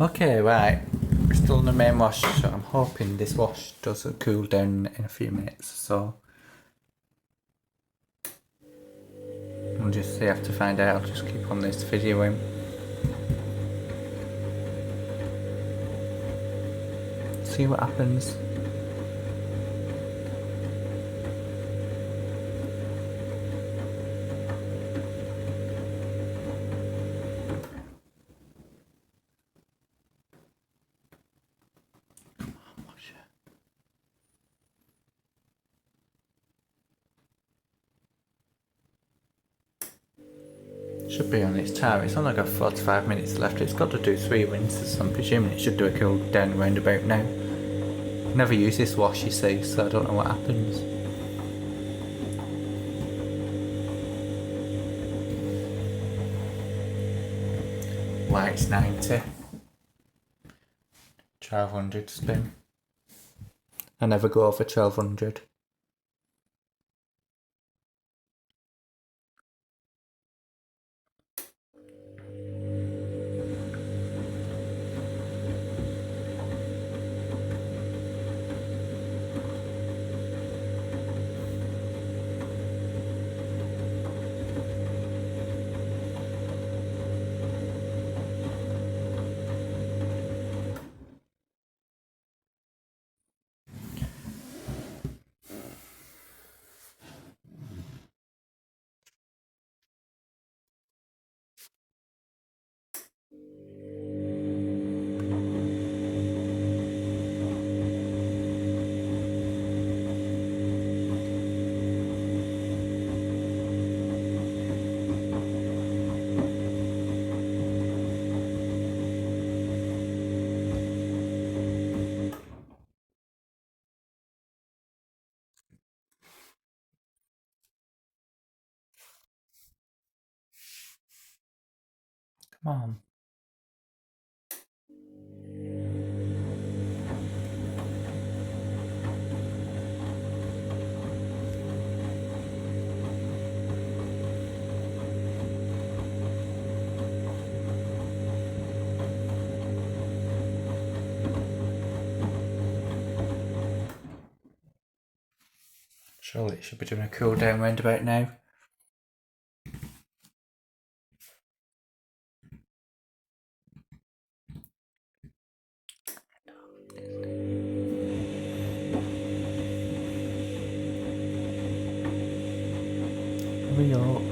Okay, right. Still in the main wash, so I'm hoping this wash does a cool down in a few minutes, so we'll just see, have to find out. I'll just keep on this videoing. See what happens. Should be on its time. It's only got 45 minutes left. It's got to do 3 rinses, so I'm presuming it should do a cool down round about now. Never use this wash, you see, so I don't know what happens. White's 90. 1200 spin. I never go over 1200. Come on. Surely it should be doing a cool down round about now. Hurry up.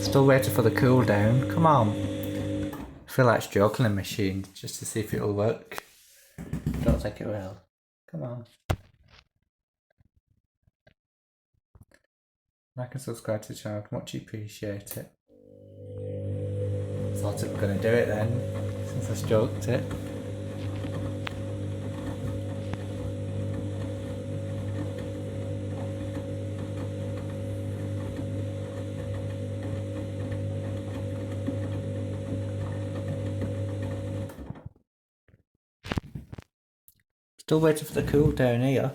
Still waiting for the cool down. Come on. I feel like it's juggling a machine just to see if it'll work. Don't think it will. Come on. Like and subscribe to the channel, much appreciate it. Thought it were going to do it then, since I stroked it. Still waiting for the cool down here.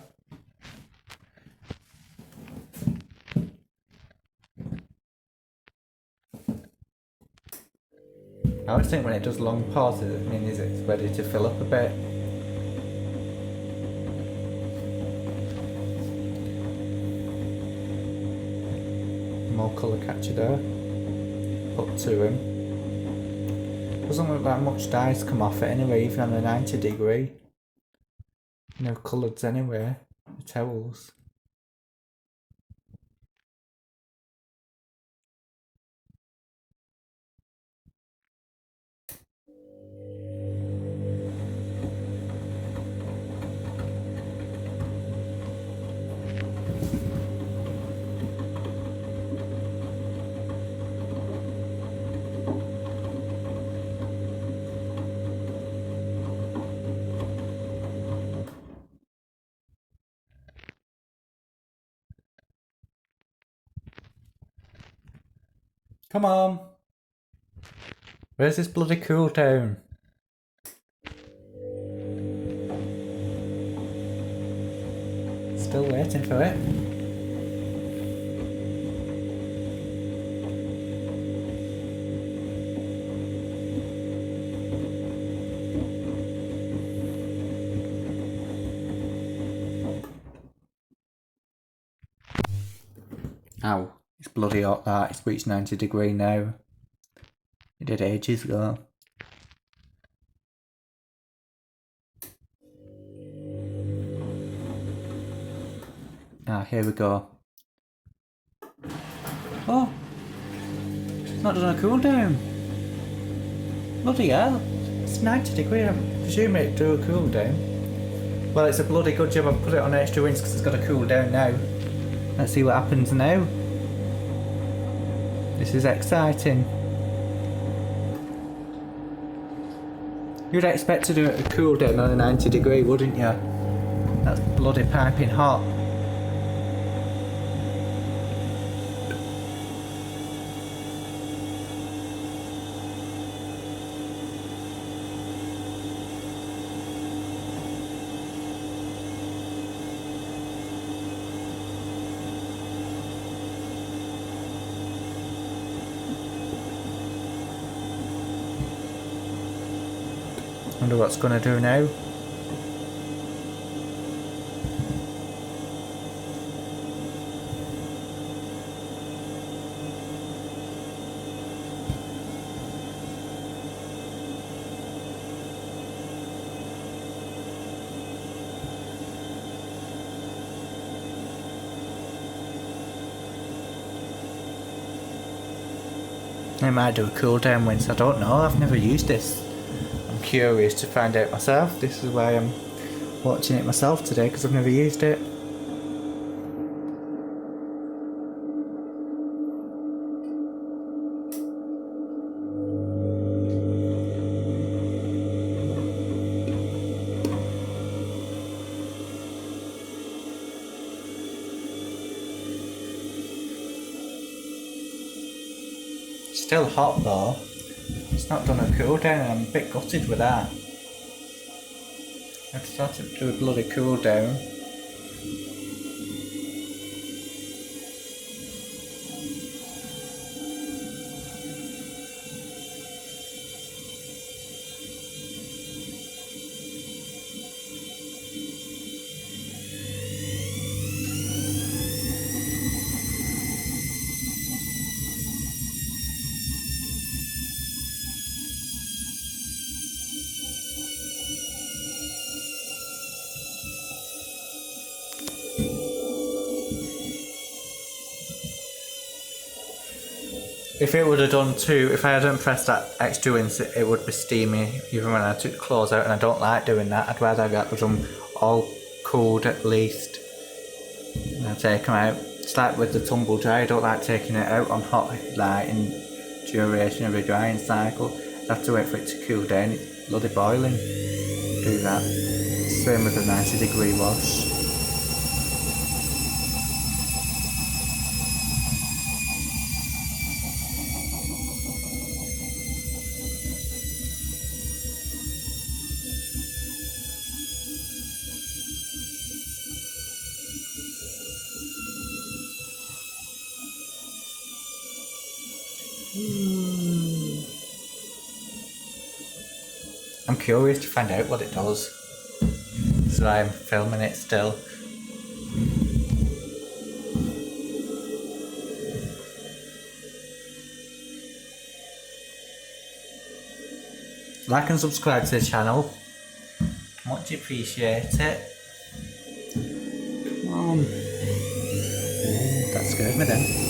I always think when it does long pauses, it means it's ready to fill up a bit. More colour catcher there. Up to him. Doesn't look like much dye's come off it anyway, even on a 90 degree. No colours anywhere, the towels. Come on! Where's this bloody cool down? Still waiting for it. Ow, it's bloody hot that, it's reached 90 degree now. It did ages ago. Here we go. Oh! It's not done a cooldown. Bloody hell. It's 90 degree, I presume it'd do a cooldown. Well, it's a bloody good job I've put it on extra wins because it's got a cooldown now. Let's see what happens now. This is exciting. You'd expect to do a cooldown on a 90 degree, wouldn't you? That's bloody piping hot. Wonder what's gonna do now. It might do a cooldown once, I don't know, I've never used this. I'm curious to find out myself. This is why I'm watching it myself today, because I've never used it. Still hot though. It's not done a cooldown and I'm a bit gutted with that. I've started to do a bloody cooldown. If it would have done two, if I hadn't pressed that extra wins, it would be steamy even when I took the claws out, and I don't like doing that. I'd rather get them all cooled at least and I take them out. It's like with the tumble dry, I don't like taking it out on hot light in duration of a drying cycle. I have to wait for it to cool down, it's bloody boiling. Do that. Same with a 90 degree wash. I'm curious to find out what it does, so I'm filming it still. Like and subscribe to the channel, much appreciate it. Come on. That scared me then.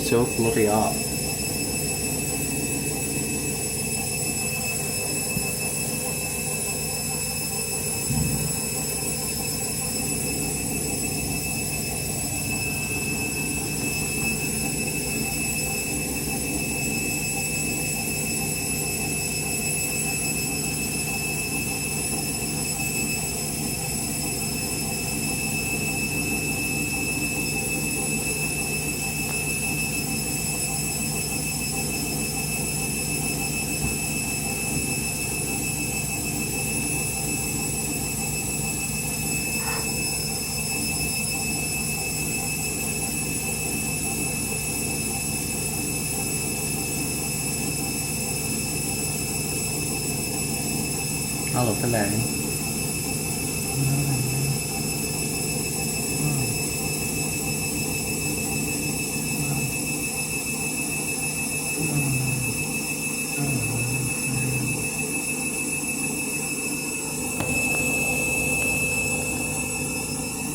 So bloody hot. I love the lane.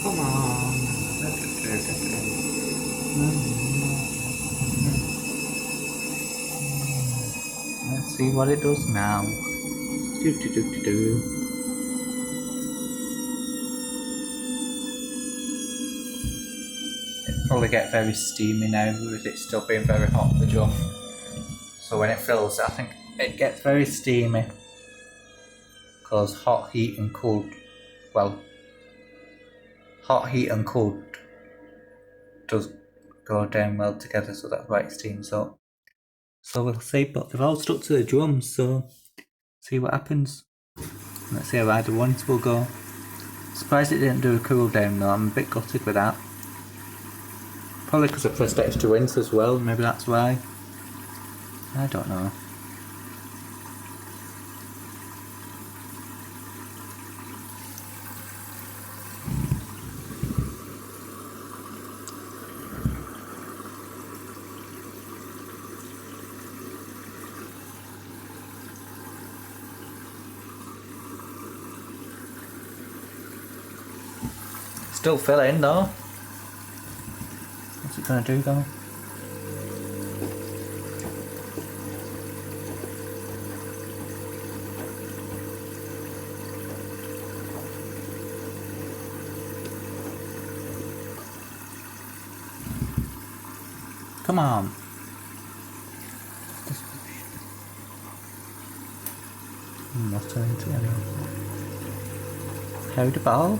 Come on. Let's see what it does now. It'll probably get very steamy now with it still being very hot, the drum. So when it fills, I think it gets very steamy. Because hot heat and cold does go down well together, so that's why it steams up. So we'll see, but they've all stuck to the drums, so see what happens. Let's see how either ones will go. Surprised it didn't do a cool down though, I'm a bit gutted with that. Probably because I pressed extra wins as well, maybe that's why. I don't know. Still filling though. What's it gonna do though? Come on. Not turning to anyone. Carry the ball.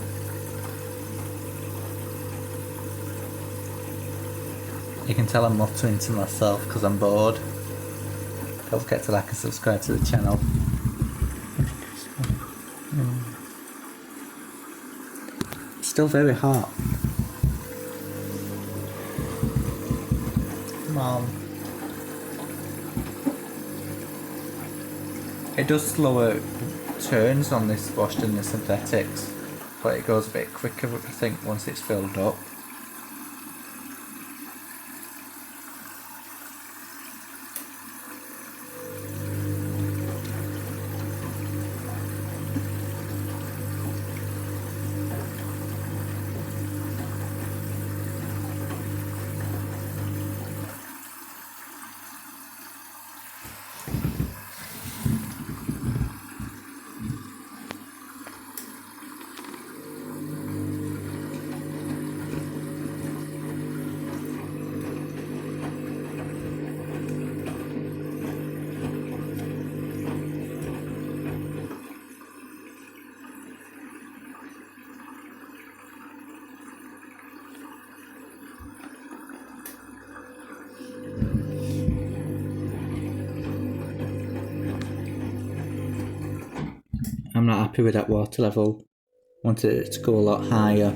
You can tell I'm muttering to myself because I'm bored. Don't forget to like and subscribe to the channel. It's still very hot. Come on. It does slower turns on this wash than the synthetics, but it goes a bit quicker I think once it's filled up. I'm not happy with that water level. Wanted it to go a lot higher.